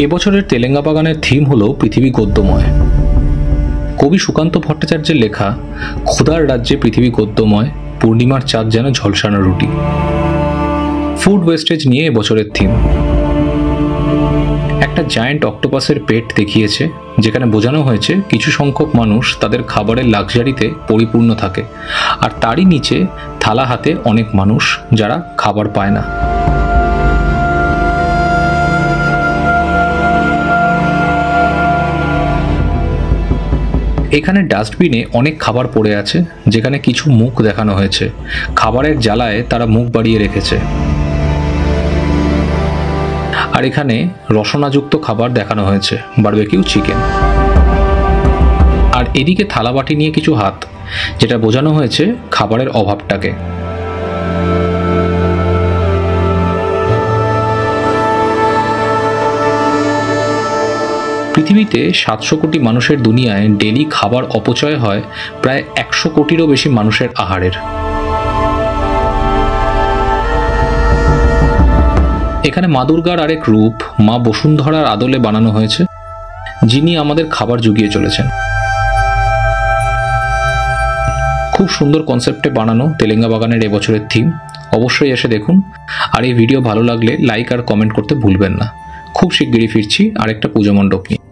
এবছরের তেলেঙ্গা বাগানের থিম হলো পৃথিবী গদ্যময়। কবি সুকান্ত ভট্টাচার্যের লেখা ক্ষুধার রাজ্যে পৃথিবী গদ্যময়, পূর্ণিমার চাঁদ যেন ঝলসানো রুটি। ফুড ওয়েস্টেজ নিয়ে এবছরের থিম। একটা জায়ান্ট অক্টোপাসের পেট দেখিয়েছে, যেখানে বোঝানো হয়েছে কিছু সংখ্যক মানুষ তাদের খাবারের লাক্সারিতে পরিপূর্ণ থাকে, আর তারই নিচে থালা হাতে অনেক মানুষ যারা খাবার পায় না। এখানে ডাস্টবিনে অনেক খাবার পড়ে আছে, যেখানে কিছু মুখ দেখানো হয়েছে। খাবারের জ্বালায় তারা মুখ বাড়িয়ে রেখেছে। আর এখানে রসনাযুক্ত খাবার দেখানো হয়েছে, বারবিকিউ চিকেন। আর এদিকে থালাবাটি নিয়ে কিছু হাত, যেটা বোঝানো হয়েছে খাবারের অভাবটাকে। পৃথিবীতে 700 কোটি মানুষের দুনিয়ায় ডেলি খাবার অপচয় হয় প্রায় 100 কোটিরও বেশি মানুষের আহারের। এখানে মা দুর্গার আরেক রূপ মা বসুন্ধরার আদলে বানানো হয়েছে, যিনি আমাদের খাবার জুগিয়ে চলেছেন। খুব সুন্দর কনসেপ্টে বানানো তেলেঙ্গা বাগানের এবছরের থিম। অবশ্যই এসে দেখুন। আর এই ভিডিও ভালো লাগলে লাইক আর কমেন্ট করতে ভুলবেন না। খুব শিগগিরই ফিরছি আরেকটা পুজো মণ্ডপ নিয়ে।